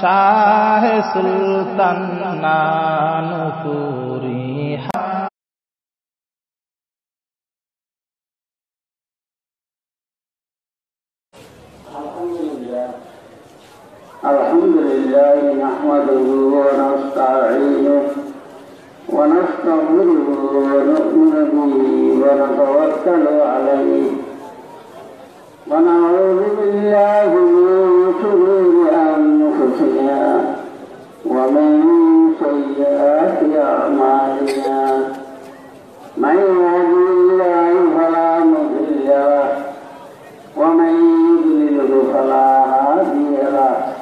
শাহ সুলতান নানুপুরি। আলহামদুলিল্লাহ নাহমাদুহু ওয়া নাস্তাঈনুহু ওয়া নাস্তাগফিরুহু ওয়া নু'মিনু বিহি ওয়া নাতাওয়াক্কালু আলাইহি ওয়া নাউযু বিল্লাহি মিন শুরুরি আনফুসিনা ওয়া মিন সাইয়্যাতি আ'মালিনা। মান ইয়াহদিহিল্লাহু ফালা মুদিল্লা লাহু ওয়া মান ইউদ্লিলহু ফালা হাদিয়া লাহু।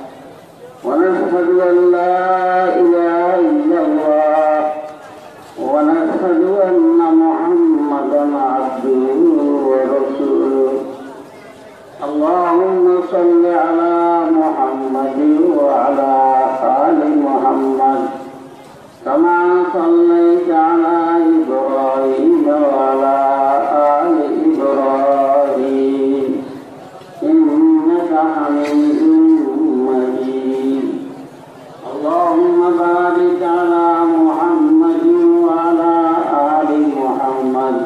ونشهد أن لا إله إلا الله ونشهد أن محمدا عبده ورسوله. اللهم صل على محمد وعلى آل محمد كما صليت على إبراهيم وعلى آل إبراهيم إنك حميد مجيد. اللهم بارك على محمد وعلى آل محمد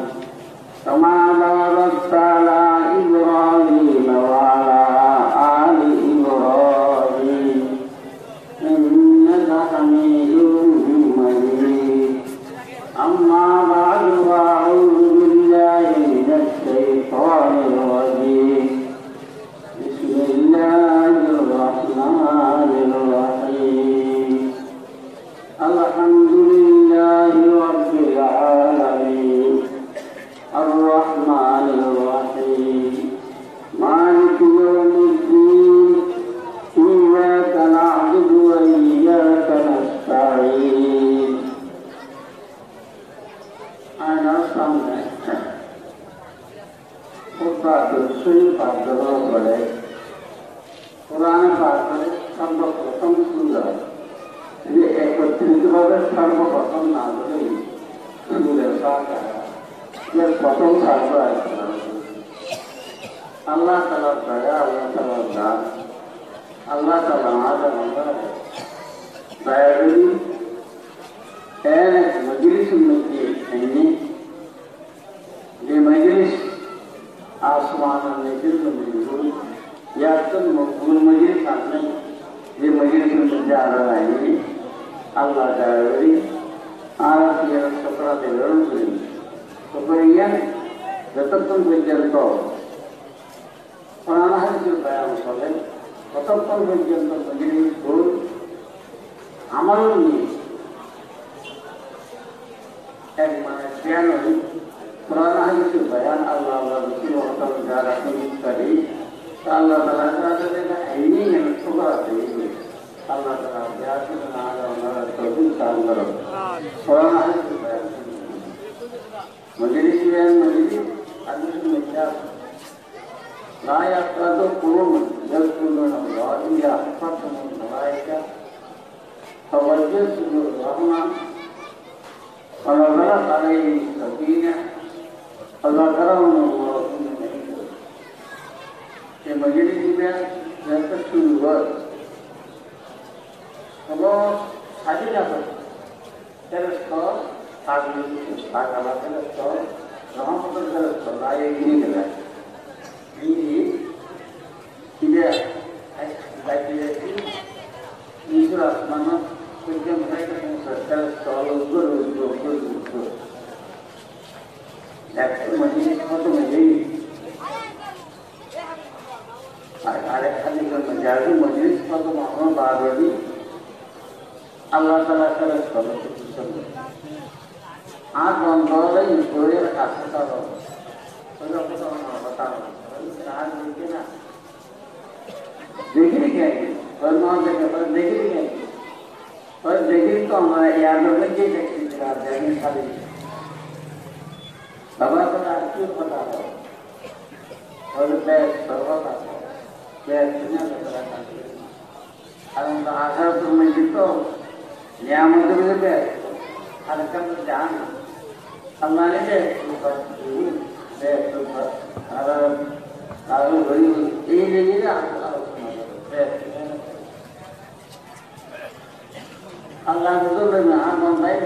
كما باركت على إبراهيم وعلى آل إبراهيم إنك حميد مجيد. أما بعد فأعوذ بالله من الشيطان الرجيم. بسم الله الرحمن الرحيم. الحمد لله رب العالمين الرحمن الرحيم مالك يوم الدين إياك نعبد وإياك نستعين. أنا سامع خطبة الشيخ عبد الله कुरान पाठ में सर्वप्रथम सुंदर ये एकत्रित भावे सर्वप्रथम नागरी ये प्रथम साधु अल्लाह ताला दया अल्लाह ताला दान अल्लाह ताला आदर मंगल दयालु एक मजलिस में की ये मजलिस आसमान में दिल में या तो मकबूल मजलिस आपने ये मजलिस में जा रहा है अल्लाह ताला आरत ये सपरा दे रहा है तो पर ये जब तक तुम विज्ञान तो पुराना है जो बयान सोले तब तक विज्ञान तो मजलिस बोल हमारे लिए एक माने बयान है पुराना है जो बयान अल्लाह अल्लाह की वक्त में जा रहा है करी Allah Taala adalah ini yang suka itu. Allah Taala biasa mengajar terus sabar. Orang ahli itu. Majlis yang majlis ada semacam layak atau kurung jalurun Allah dia pertama malaika tawajjuh suruh rahman Allah Taala alaihi sakinah Allah Taala ये मजलिस में जब तक शुरू हुआ तो शादी जाता तेरे तो आदमी आगला तेरे तो वहाँ पर तेरे तो लाये नहीं मिला ये इधर लाये थी नीचे आसमान में कुछ जम रहे थे तेरे तो ऊपर लेकिन मजलिस में तो मुझे ada kali menjadi majlis pada malam baru ini Allah Taala terus berfirman आज बंदोले इकोरे रखा था तो बताओ आज देखिए ना देखिए क्या है पर मान देखे पर देखिए क्या है पर देखिए तो हमारे याद में ये देखिए जरा जाने खाली बाबा को आज क्यों पता हो और बैठ सर्वता बैठने लगा था अरे आखिर तो मैं जितो नियामत में बैठ हर कम जान अल्लाह ने बैठ अरे बड़ी ये नहीं ना আল্লাহ হুজুর না মন্দাই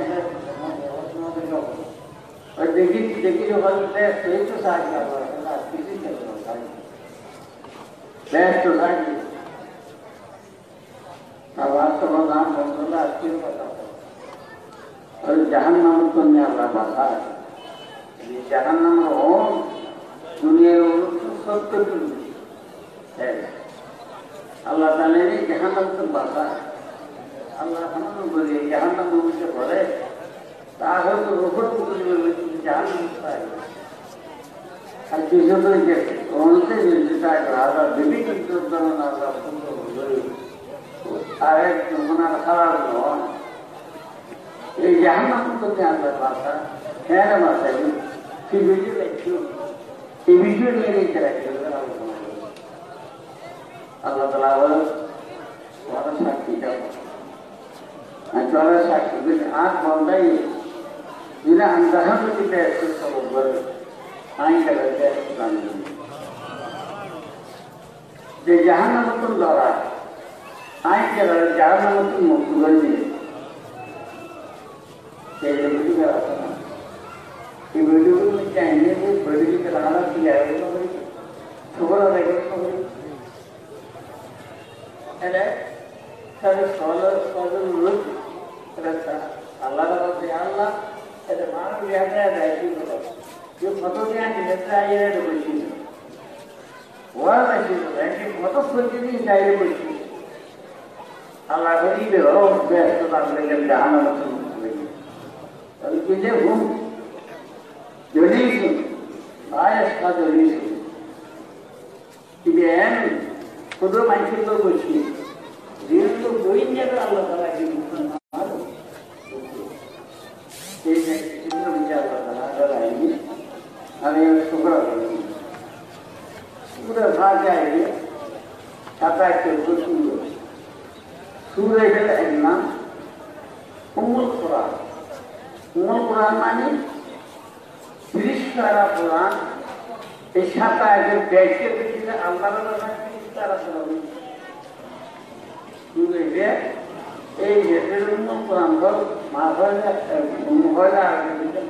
और देखी जो बल बेस्ट है तो साथ में अल्लाह किसी के बेस्ट तो साथ में आवाज तो नाम बोलना अच्छी पता और जहन्नम तो नहीं अल्लाह बाता ये जहन्नम हो दुनिया में सब कुछ है अल्लाह ताला ने जहन्नम तो बाता अल्लाह हमें बोले जहन्नम मुझे बोले ताहर तो रोहर को जान नहीं पाए और चीजों को जैसे कौन से जिसका राजा दिल्ली की तो ना आए तुमना खराब हो ये यहाँ हम तो ध्यान रखा था है ना माता जी कि वीडियो देखियो ये वीडियो नहीं करेक्ट अल्लाह ताला वाला बहुत साक्षी का अंचला साक्षी बिन आँख बंदा ही जिन्हें अंदर में कितने ऐसे सब ऊपर आइन करते हैं कानून जे जहाँ नमतुन द्वारा आइन के द्वारा जहाँ नमतुन मुक्तुगल जी ये वीडियो का रास्ता ना ये वीडियो में चाहिए कि वीडियो के लाना किया है तो भाई सुबह रहेगा तो भाई ऐसे सारे स्कॉलर लोग रहता अल्लाह का बात है अल्लाह ऐसे मानव याद है ऐसी बोलो जो मतों के यहाँ जितना ये है तो कुछ वह ऐसी बोला कि मतों सुन के नहीं चाहिए कुछ अल्लाह बड़ी भी हो बेस्ट तो आप लेकर जहाँ मत सुन और किसे घूम जोड़ी सुन आयस का जोड़ी सुन कि बहन खुद मानसिक तो कुछ नहीं जीवन तो कोई नहीं अगर अल्लाह ताला की अरे शुक्र पूरा भाग जाएंगे छाता के सूर्य के नाम उम्मुल कुरान माने त्रिशकारा कुरान इस छाता के बैठ के किसी अल्लाह का किस तरह से सूर्य के এই যেরকম কোরআনগর মাহফিল মুহলা আরবিতে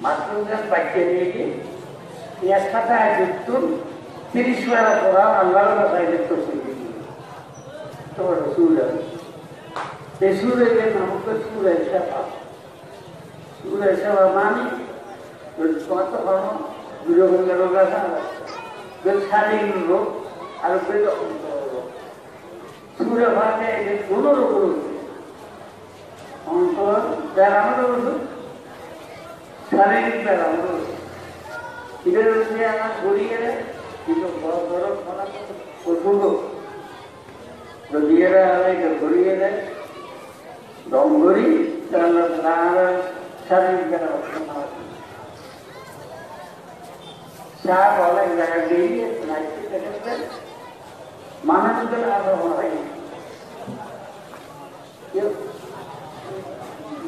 মাসুদান বাক্যে নিয়ে ইয়া সাথে যুক্ত 30 বার কোরআন আল্লাহর ভাষায় যুক্ত করতে তো সূরা এই সূরাকে নাম করে সূরা শাফা মানে কত বড় বিরোধী লোক আছে বেশ শারীরিক রোগ আর বেশ सूर्य भाग है दोनों लोग उनको पैरामीटर बोलो शारीरिक पैरामीटर इधर उसने आना गोली है इधर बहुत बड़ा खाना कोसुगो जो दिया रहा है इधर गोली है डोंगरी चलना चलाना शारीरिक पैरामीटर शाह वाला जगह गई है नाइट की जगह पे माना निकल आ रहा है ये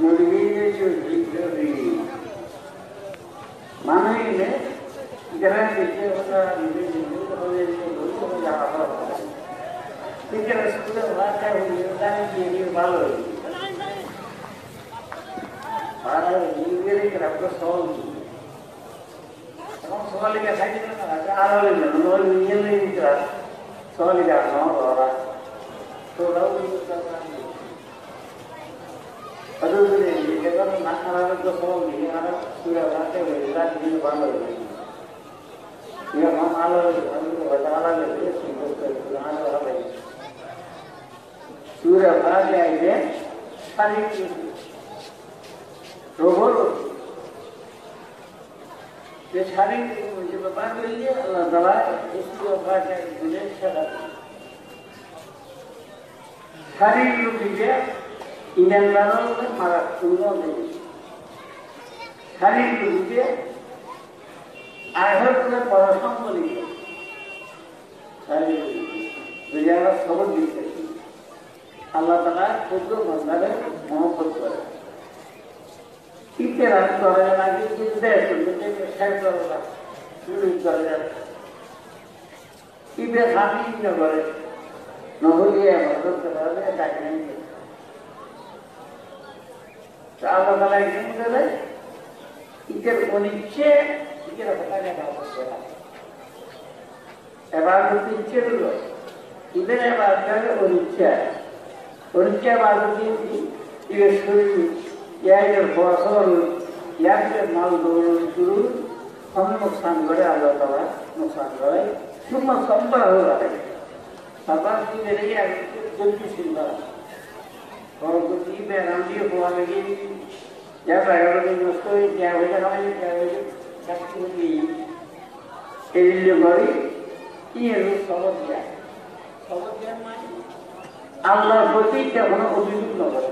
मुर्गी ने जो जीते रही माना ही ने जरा देखिए होता मुझे होने से लोग जा रहा है ठीक है स्कूल बात है वो योजना के लिए बालो बारा ये के रखो सॉल्व हम सवाल के साइड में ना आ रहा है नो ये नहीं दिखा Solidah no orang, tu lalu kita kan, aduh ini kita nak orang itu soal ini orang sudah nanti berita ini bangun lagi. Dia mau malu, aduh baca lagi, sudah ada orang lagi. Sudah berada aja, hari itu, robot. ये सारी मुझे बता दीजिए अल्लाह ताला इसकी औकात है मुझे सारी लोग लीजिए ईमानदारों में मारा सुनो नहीं सारी लोग लीजिए आखिर में पराक्रम को लीजिए सारी दुनिया सबक दीजिए अल्लाह ताला खुद को बंदा है मोहब्बत करे इतने रात कर रहे हैं कि जिंदे सुनते के शेयर करोगा शुरू कर रहे इतने खाली न करे न हो गया मतलब कर रहे हैं ताकि नहीं Allah Taala yang mengatakan, ikir onicce, ikir apa kaya bagus ya. Evaluasi onicce dulu. Ikir evaluasi onicce. Onicce evaluasi ikir suri, ya ikir bosor, ya ikir mal dulu, हम नुकसान करे Allah Taala नुकसान करे, cuma sambar हो रहा है. Sambar की मेरे ये जल्दी सिंदा. और कुछ ही में रामजी हुआ लगी या ड्राइवर ने उसको क्या हो गया हमें क्या हो गया शक्ति की एलियो बड़ी ये लोग समझ गया माने अल्लाह प्रति क्या होना उम्मीद न करे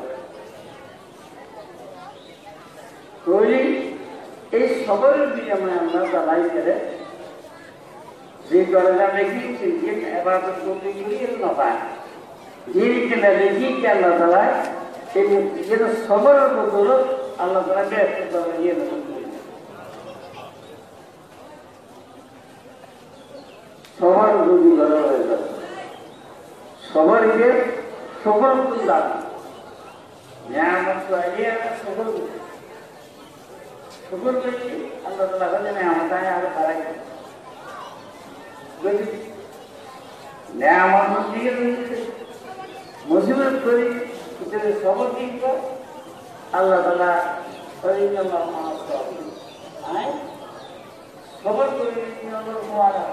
कोई इस खबर भी हमें अल्लाह दलाई करे जी करेगा लेकिन जिन इबादत को भी न पाए diri kita lagi ke Allah Taala ini kita sabar betul Allah Taala ke kita lagi sabar betul kalau sabar ini sabar betul dah nyaman saja sabar lagi Allah Taala kan nyaman tanya ada baik jadi nyaman betul मुसीबत कोई इतने सबक की का अल्लाह ताला करेंगे माफ कर आए सबक कोई नंबर मुआरा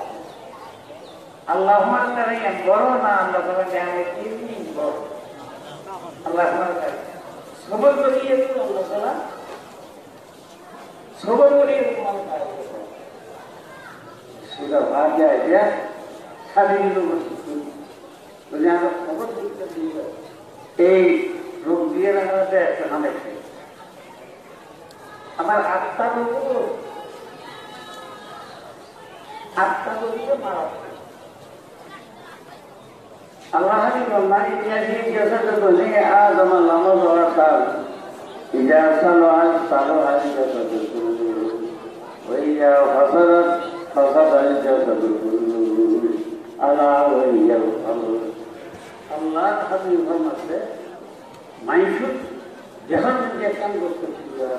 अल्लाह हमारे तरह ये बड़ो ना अल्लाह ताला जाने की नहीं बड़ो अल्लाह हमारे तरह सबक कोई ये तो अल्लाह ताला सबक कोई ये तो अल्लाह ताला सीधा भाग जाए क्या खाली लोग तो यहाँ खबर दिक्कत नहीं है एक लोग दिए रहते हैं हमें हमारे आत्मा लोग ये मारा अल्लाह की बंदाई इतिहास जैसा तो नहीं है आज हमारा लम्बा दौरा साल इजाज़त आज सालों आज जैसा वही जाओ फसद आज जैसा अल्लाह वही जाओ Allah kami informasi, maisut jangan menjadikan dosa kita.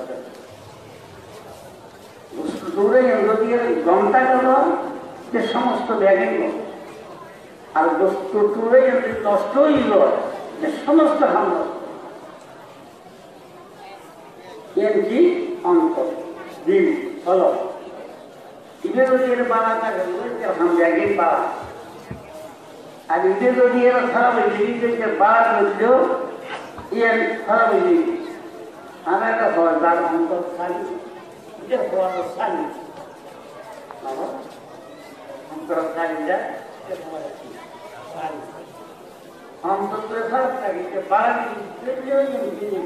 Dosa yang dia gonta kalau dia समस्त bagian lo, और dosa yang dosa itu dia समस्त ham. Yang di angkot, di kalau ini dia balasan dia ham bagian bala. अब इधर तो ये खराब है इधर के बाद में जो ये खराब है हमें तो फौजदार हमको खाली इधर फौजदार खाली हम तो खाली जा ये हमारे खाली हम तो खराब है के बाद में जो ये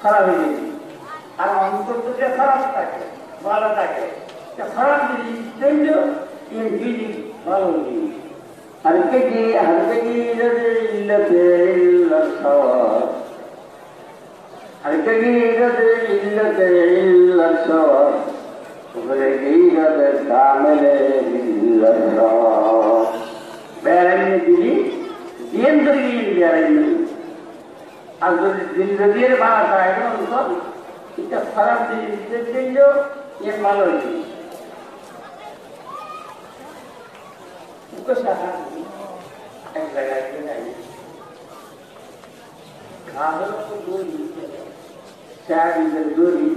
खराब है और हम तो खराब है वाला था के खराब है जो ये भी वालों की हरकत की इल्लत इल्लत हरकत की इल्लत इल्लत उबरे की इल्लत कामिल इल्लत बैरन दिली दियंतर की बैरन अगर जिंदगी रे बात आए ना उनको इतना खराब दिल जो ये वालों की usaha lagi naik kalau duri cari duri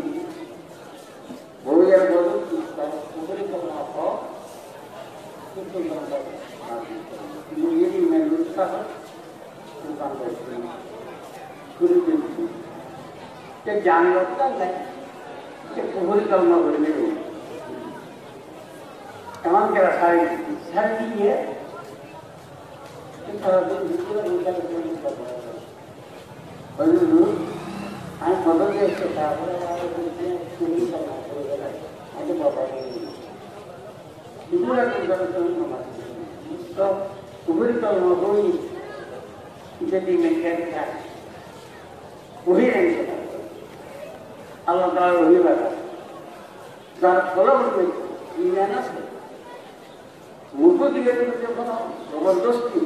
boleh boleh kita boleh apa itu yang ini menurut bukan betul guru itu jangan lupa kan boleh kalau boleh emang kira सारी ये इतना दिन दूसरा निकल के बंधु आज बदल के इसके साथ सुनी करना पड़ेगा आज बाबा ने दूसरा निकल के तो उबरी तो होई jadi mengkata वही नहीं अल्लाह ताला वही बात dar kalau ini anak मुझको दिए तो देखो जबरदस्ती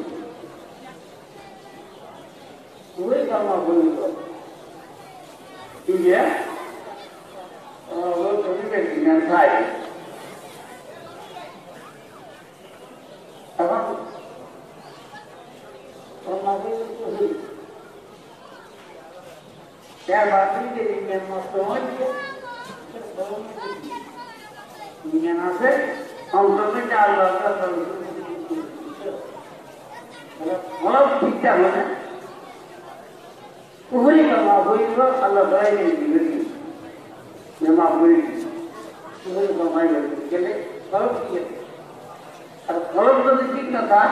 पूरे करना बोलेगा dia lo terlibat dengan saya. Apa? Termasuk itu. Saya batin jadi memang semua dia. Dengan apa? Untuk Allah kalau kita mana? Uhuri kalau uhuri Allah baik ini. Memang uhuri. Uhuri kalau baik ini. Jadi kalau kita, kalau kita tak,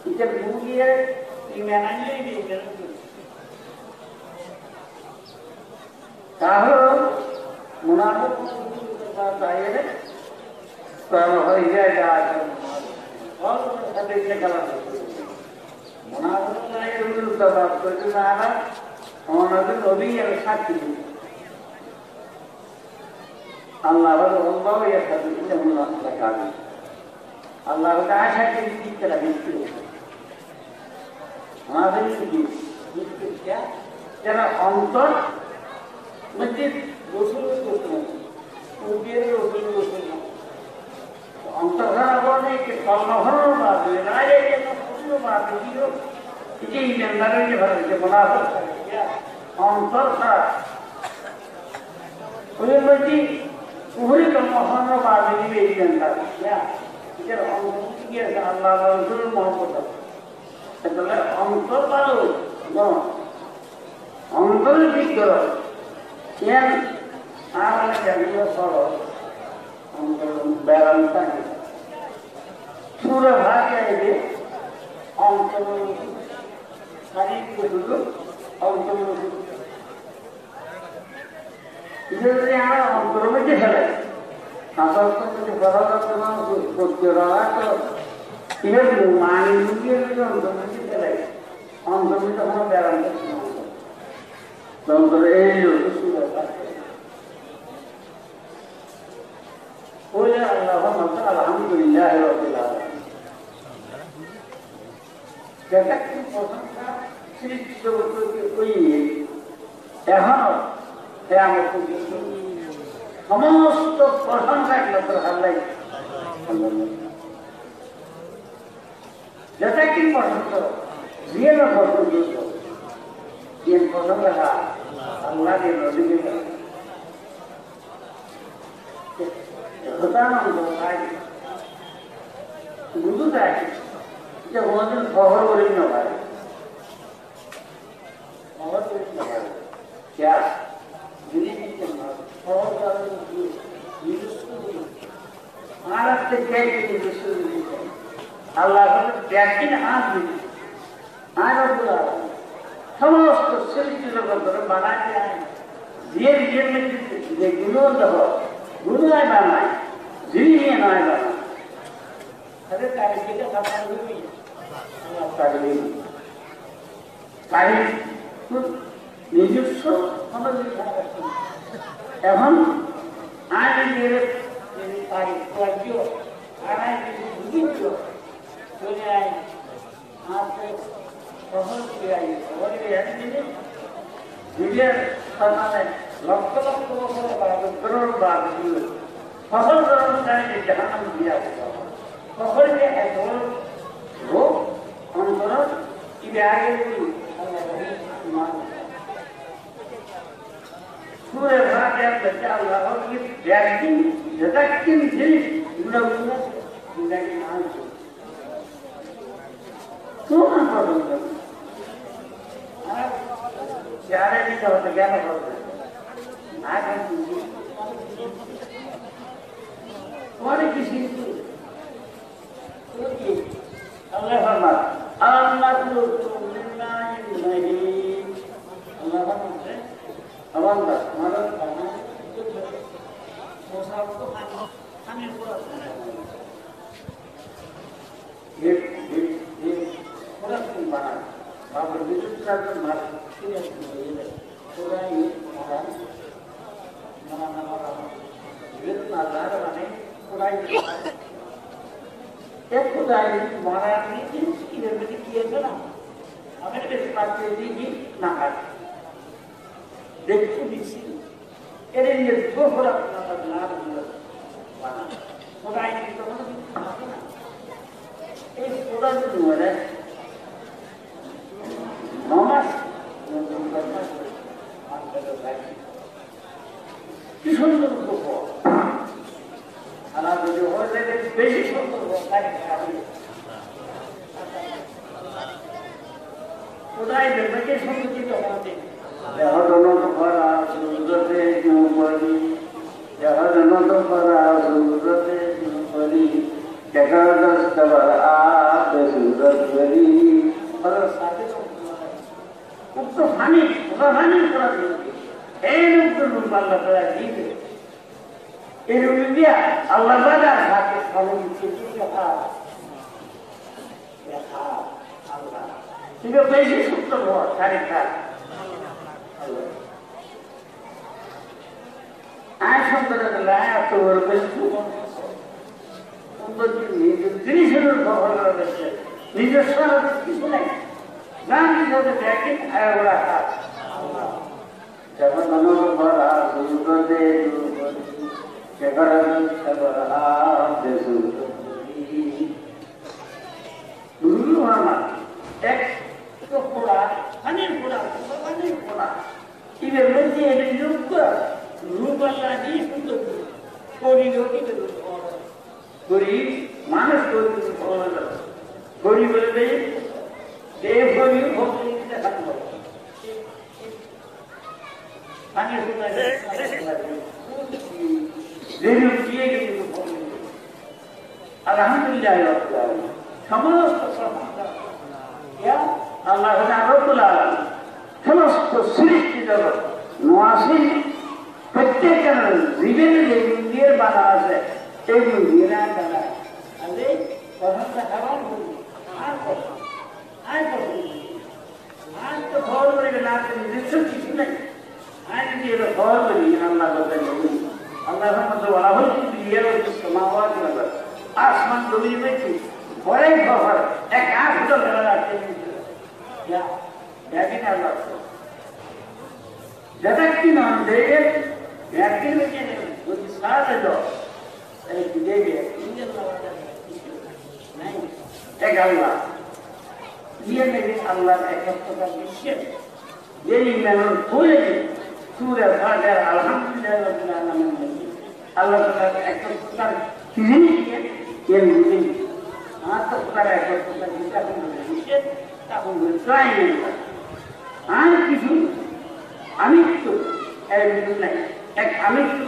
kita bukan imanannya ini. Kalau munafik saya ni, kalau hari ada और देखने का मुनाफिक नहीं उल्लू का बात करते ना और नबी नबी ये साथी अल्लाह अल्लाह ये साथी ने मुनाफिक लगा दी अल्लाह का आशा के लिए तरह बिल्कुल हमारे लिए क्या जरा अंतर मस्जिद दोस्तों दोस्तों अंतर्धारा के कर्मभरण बात है ना ये पूर्ण बात है ये अंदर ये भर के बना सकता है क्या अंतर्धारा कोई मर्जी पूरी कर्मभरण बात है ये अंदर क्या इधर अंतर ये अल्लाह रसूल मोहम्मद तो अंतर बालो नो अंतर भी करो ये आने जाने सरो बेरंता है सूर्य भाग्य है ये अंतर शरीर के दूर अंतर इधर यहाँ अंतर में क्या है आसाम को जो बराबर करना कुछ रहा तो ये मानी मुझे भी अंतर में क्या है अंतर में तो हम बेरंता तो अंतर ये जो सूर्य भाग्य बोले अल्लाहुम्मा अल्हम्दुलिल्लाह रब्बिल आलमीन जैसा कि प्रशंसा श्री जगत के कोई यहाँ है हमको समस्त प्रशंसा के लिए अल्लाह जैसा कि प्रशंसा रियल प्रशंसा ये प्रशंसा अल्लाह के नबी के बताना होगा बुजुर्ग है जब वो दिन खबर हो रही ना भाई खबर हो रही ना भाई क्या दिल्ली में चलना खबर कर रही है ये भारत से क्या की विश्व अल्लाह का त्यागी हाथ में आना बुला समस्त सभी चीजों का बड़ा बना दिया है ये में गुनों दबा गुरु आए बाना है जिरी में ना आए बाना अरे तारीख के लिए खाना हुई है अल्लाह तारीख निजुस्व हम लिखा करते हैं एवं आज मेरे तारीख को जो आ रहा है जो जो चले आए आप बहुत किया ये और ये है वीडियो करना है लक्ष्य करोड़ बात फसल करोड़ चाहिए जहाँ हम दिया फसल के है वो अंतर कि आगे भी सूर्य भाग्य बच्चा अल्लाह की वैक्सीन जतक की दिल गुना जिंदगी नाम तो ना पड़ेगा यारे नहीं तो क्या ना पड़ेगा और किसी अल्लाह फरमाता अल्लाह तो नहीं अल्लाह फरमाता अवंदा मदद करना वो सब तो हमें पूरा ये पूरा बना बाबू विद्युत का मार पूरा ये एक खुदाई महाराज ने इसकी निर्मित किए थे ना हमें इस बात के लिए भी ना है দেখতে দিচ্ছি এর নিয়ে গোপর আপনার না খোদাই না এই খোদা যদি মনে নমাজ কি সুন্দর গোপর সারা যদি হয়ে যায় বেশি সুন্দর খোদাই দেখবে সুন্দর কি তোমাদের জহরনত করা সুরতে জুবলি জহরনত করা সুরতে জুবলি জগদস তবর আপ সুরত গরি আর সাথে উক্ত হানি হানি করা এই রূপ আল্লাহ তাআলা দিবে এই রূপ দিয়া আল্লাহ তাআলা সাথে সমান কিছু কথা দেখা আল্লাহ কিন্তু বেশি সত্য হয় তারিখা আয় সম্পর্কে এত বড় বেশি জিনিসের ব্যবহার করা যাচ্ছে নিজস্ব কিছু নাই না নিজেদের দেখেন ওরা হাত যখন ভরা সুন্দরে এক পোড়া হানির পোড়া হানির পোড়া ইভের মধ্যে এদের যোগ্য রূপ আল্লাহ দিয়ে সুন্দর গরিব মানুষ গরিব বলে দেয় দেব গরিব আলহামদুলিল্লাহ সমস্ত আল্লাহ সমস্ত সৃষ্টি জগৎ নোয়াশি প্রত্যেকের জীবনে যে ইন্দিয়ার বাধা আছে এই ইন্দিয়ার বাধা আরে কথাটা হারাম করি আর তো ঘর করে না নিজস্ব কিছু নেই আর যদি এটা ঘর করি আল্লাহ বলতেন আল্লাহ রহমত বলা হয় কিন্তু ইয়ের সমাবাদ নগর আসমান জমি পেয়েছি বড়াই ঘর এক আট ফুটো ঘর রাখতে দেখেন আল্লাহ जगत्ती नाम देवे व्यक्ति में क्या वो साथ है जो एक देवे नहीं एक अल्लाह ये मेरे अल्लाह का एक का विषय ये मैंने बोले सूर्य फाटर अल्हम्दुलिल्लाह रब्बिल आलमीन अल्लाह का एक का किसी ये मुझे हां तो का एक का विषय ताकि ट्राई नहीं आज किसी আমৃত্যু নাই এক আমৃত্যু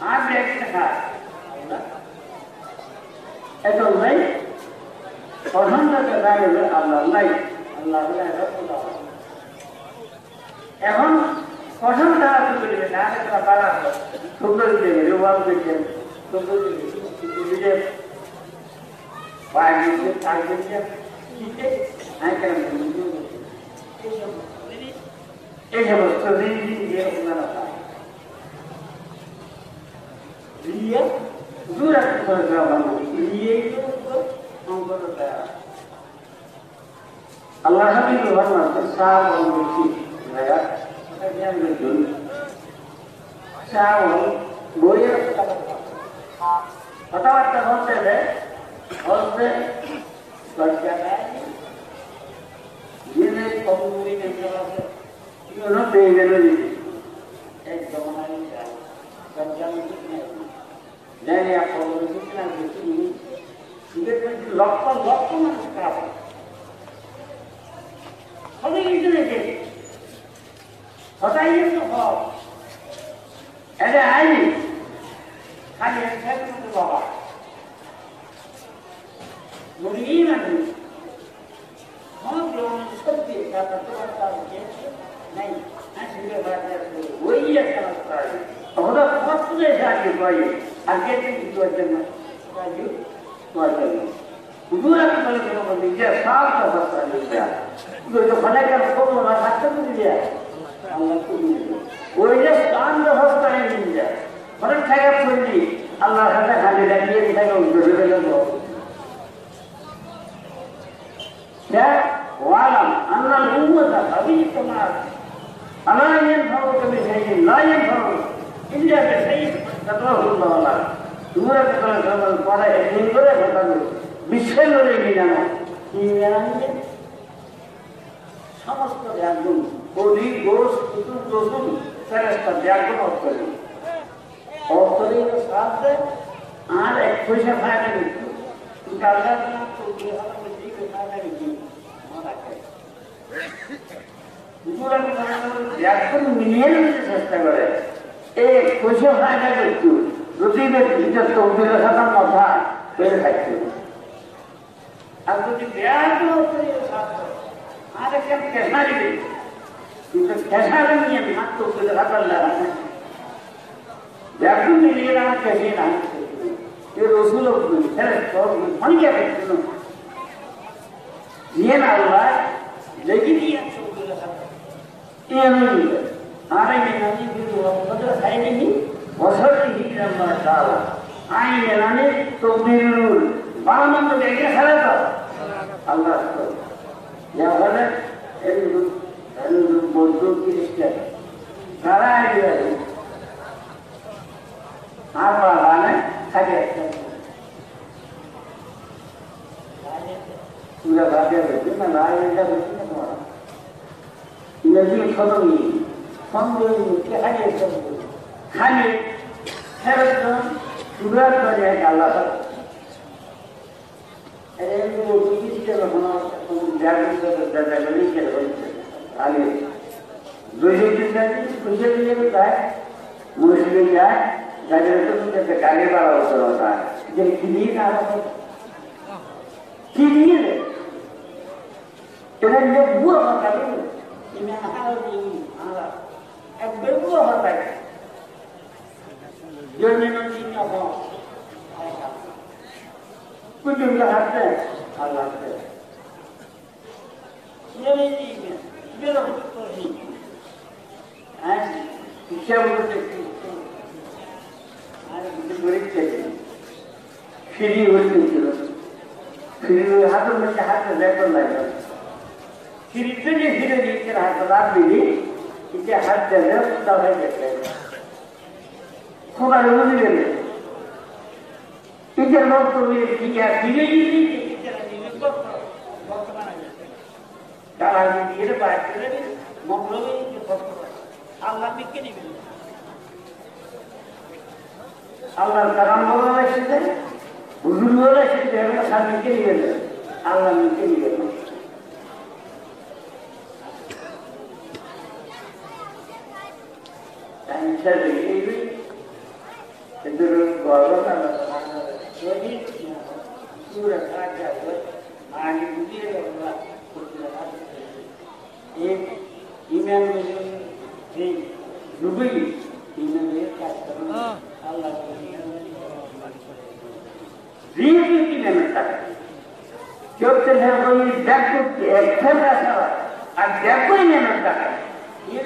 আর একটা এত নাই প্রধানটা দাঁড়িয়ে আল্লাহ নাই আল্লাহ এখন প্রধানটা বলবে না একটা বাড়া সুন্দর দেবে রোবাল দেখছেন সুন্দর দিলে পায়ে তার দেখছেন এই সমস্ত আল্লাহ বইয়ের কথাবার্তা বলতে বলতে जिन्हें कमजोरी नहीं चला उन्होंने बेगन एक जमाने नहीं आप कितना लक्ष्य मानस खराब हमें हटाइए तो अरे आई खाली बाबा मुर्गी ना हम लोग सबके साथ नहीं ऐसे बात है वही अच्छा लगता है और बहुत कुछ ऐसा कोई आगे की सिचुएशन में राजू वाला पूरा कल के लोग ये साल का बता दिया जो फले का फोटो लगा सकते हैं दिया अल्लाह को वो ये स्थान में होता है नहीं फर्क है पूरी अल्लाह का खाली लगी है दिखाएगा उनको क्या ওয়ালাম আন্নাল উম্মাতা হাবিব তোমার আলা ইয়ানফাউকা বিশাইইন লা ইয়ানফাউ ইল্লা বিশাইইন কাতাবাহুল্লাহু লাক তোমরা যখন পড়া একদিন করে কথা বিশ্বের লড়ে জানো কি জানেন সমস্ত ব্যাগুন বলি গোস কুতুব রসুল ফেরেশতা ব্যাগুন অর্থের সাথে আর এক পয়সা ফায়দা নেই কিন্তু আল্লাহ না তো দিয়ে হবে ঠিক ফায়দা নেই মারা খায় পুরা ব্যাগুন মিলিয়ন চেষ্টা করে এক পয়সা ফায়দা করতো রতিবের ভিতর তৌহিদের সাথে মাথা বের খাইতো আর যদি ব্যাগুন অর্থের সাথে আর একটা কেসা দিবে কিন্তু কেসা নিয়ে মাত্র তৌহিদের সাথে লাগা ব্যাগুন মিলিয়ে না কেসে না ये रसूल है तो मन क्या कहते हैं ये ना हुआ लेकिन ये ये नहीं है आने में नहीं भी हुआ मतलब है नहीं वसर ही जमा डाला आए में नाने तो बिल्कुल बामन तो देखे खड़ा था अल्लाह तो या वाला इन बौद्ध क्रिश्चियन करा है आप वाला ने खाली पूरा भाग्य बैठे ना लाए बेटा बैठे ना तुम्हारा नदी खत्म नहीं समझो क्या है सब खाली है तो पूरा कर जाए अल्लाह पर अरे वो किसी के बना जागरूक कर दादा गली के आगे दो दिन कुछ लिए बताए मुझे जाए जाकर तो मुझे गाली वाला होता है जब किन्हीं का किन्हीं है तेरे लिए बुआ होता है इन्हें हाल नहीं हाल अब बुआ होता है जो नहीं जीना हो कुछ उनका हाथ है अल्लाह से ये नहीं जीना ये लोग तो नहीं हैं क्या बोलते हैं फ्री होती फ्री हाथों में हाथ लेकर लगा फ्री तो ये धीरे धीरे हाथ लाभ मिली इसे हाथ जगह दवाई देते हैं खुदा रोज ले ले इधर लोग तो ये क्या धीरे धीरे इधर नहीं तो क्या आदमी ये बात कर रहे मौका में ये बात अल्लाह भी के नहीं मिले আল্লাহর কালাম বলা হয়েছে হুজুর বলা হয়েছে এগুলো স্বামীকে নিয়ে গেল আল্লাহ নিকে নিয়ে গেল Allah रीति की मेहनत है क्यों है कोई देखो एक्शन ऐसा अब देखो ही मेहनत है ये